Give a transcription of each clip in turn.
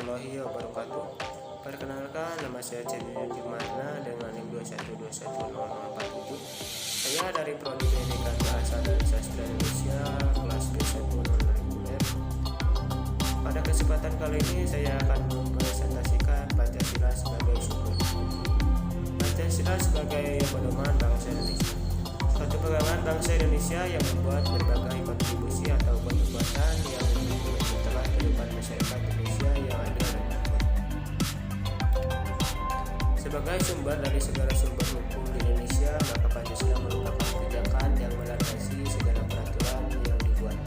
warahmatullahi wabarakatuh. Perkenalkan, nama saya Cendiran Dimana dengan NIM 2121047. Saya dari Prodi Pendidikan Bahasa dan Sastra Indonesia kelas B1 non-reguler. Pada kesempatan kali ini saya akan mempresentasikan Pancasila sebagai sumber. Pancasila sebagai pedoman bangsa Indonesia. Suatu pegangan bangsa Indonesia yang membuat berbagai kontribusi atau perbuatan yang telah kehidupan masyarakat Indonesia yang adil dan makmur. Sebagai sumber dari segala sumber hukum di Indonesia, maka Pancasila merupakan pijakan yang melandasi segala peraturan yang dibuat.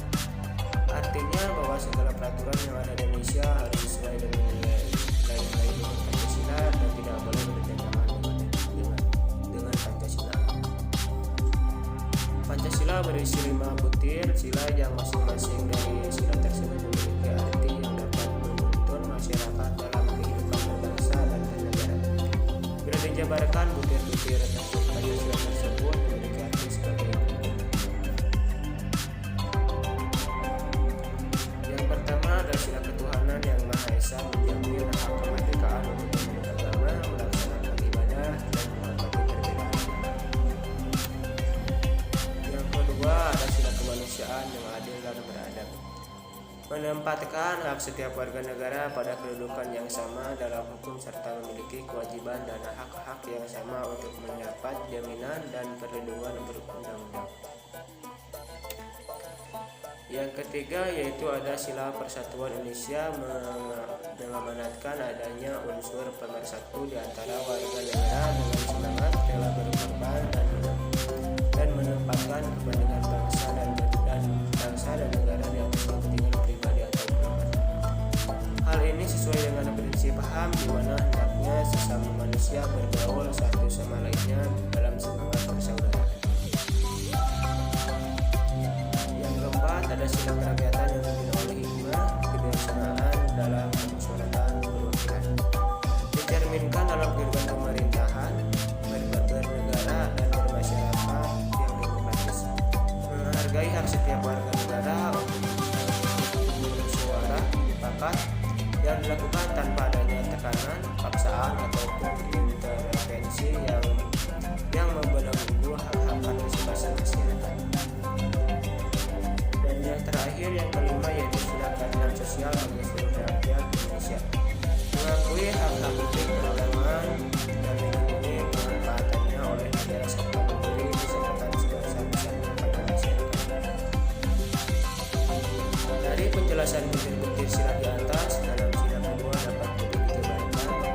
Artinya bahwa segala peraturan yang ada di Indonesia harus sesuai dengan nilai-nilai hukum Pancasila dan tidak boleh bertentangan dengan Pancasila. Pancasila berisi 5 butir sila yang masing-masing dari sila tersebut memiliki arti yang dapat menuntun masyarakat dalam kehidupan berbangsa dan bernegara. Bila dijabarkan butir-butir Pancasila tersebut memiliki arti sebagai berikut. Yang pertama adalah sila ketuhanan yang Maha Esa menjamin hak kemerdekaan untuk memeluk agama, melaksanakan ibadah, dan menghormati perbedaan. Yang kedua ada sila kemanusiaan yang adil dan beradab, menempatkan hak setiap warga negara pada kedudukan yang sama dalam hukum serta memiliki kewajiban dan hak-hak yang sama untuk mendapat jaminan dan perlindungan berundang-undang. Yang ketiga yaitu ada sila persatuan Indonesia, mengamanatkan adanya unsur pemersatu di antara warga negara dengan semangat rela berkorban dan menempatkan kepentingan bangsa dan negara di atas kepentingan pribadi atau golongan. Hal ini sesuai dengan prinsip paham di mana hendaknya sesama manusia bergaul satu sama lainnya dalam semangat persaudaraan. Yang keempat ada sila kerakyatan yang dibina oleh hikmah kebijaksanaan dalam kemusyawaratan perwakilan, dicerminkan dalam kehidupan pemerintahan, bernegara dan bermasyarakat yang demokratis, menghargai hak setiap warga negara untuk bersuara, dipakat, dan dilakukan tanpa adanya tekanan, paksaan ataupun intervensi yang membelenggu hak-hak partisipasi masyarakat. Dan yang terakhir yang kelima yaitu sila keadilan sosial bagi seluruh rakyat Indonesia, mengakui hak-hak publik beragama dan melindungi pemanfaatannya oleh negara serta memberi kesempatan sebesar-besarnya pada masyarakat. Dari penjelasan butir-butir sila di atas, dalam sila kedua dapat dijabarkan bahwa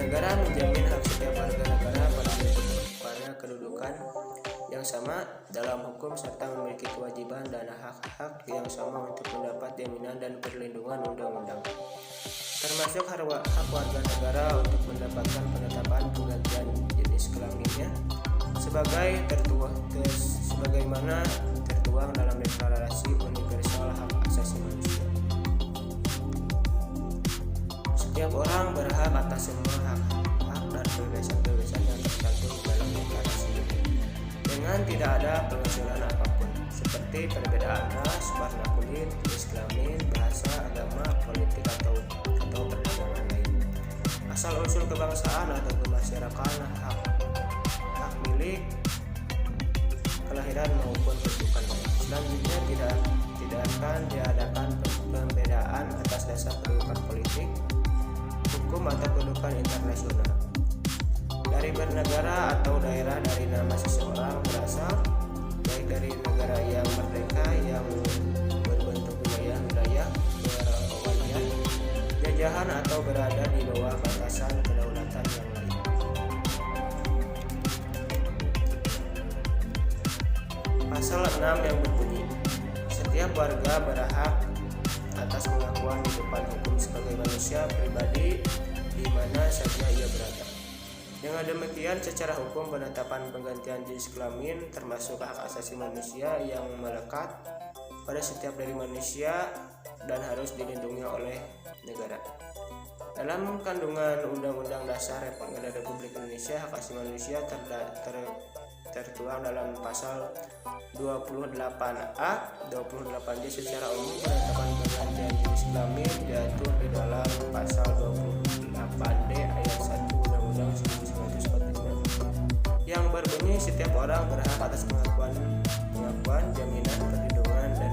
negara menjamin hak setiap warga negara pada kedudukan yang sama dalam hukum serta memiliki kewajiban dan hak-hak yang sama untuk mendapat jaminan dan perlindungan undang-undang, termasuk hak warga negara untuk mendapatkan penetapan penggantian jenis kelaminnya sebagaimana tertuang dalam Deklarasi Universal Hak Asasi Manusia. Setiap orang berhak atas semua hak dan kebebasan yang tercantum dalam deklarasi ini, dengan tidak ada pengecualian apapun, seperti perbedaan ras, warna kulit, jenis kelamin, bahasa, agama, politik atau perdagangan lain, asal-usul kebangsaan atau kemasyarakatan, hak milik, kelahiran maupun kedudukan lain. Selanjutnya tidak akan diadakan pembedaan atas dasar kedudukan politik, hukum atau kedudukan internasional, dari bernegara atau daerah, dari nama seseorang berasal, baik dari negara yang merdeka yang berbentuk wilayah berwalian, jajahan atau berada di bawah batasan kedaulatan yang lain. Pasal 6 yang berbunyi, setiap warga berhak atas pengakuan di depan hukum sebagai manusia pribadi di mana saja ia berada. Dengan demikian, secara hukum penetapan penggantian jenis kelamin termasuk hak asasi manusia yang melekat pada setiap dari manusia dan harus dilindungi oleh negara. Dalam kandungan Undang-Undang Dasar Republik Indonesia, hak asasi manusia tertuang dalam pasal 28A, 28J secara umum penetapan penggantian jenis kelamin diatur di dalam pasal 28D ayat 1 Undang-Undang 1945 yang berbunyi setiap orang berhak atas pengakuan, jaminan, perlindungan, dan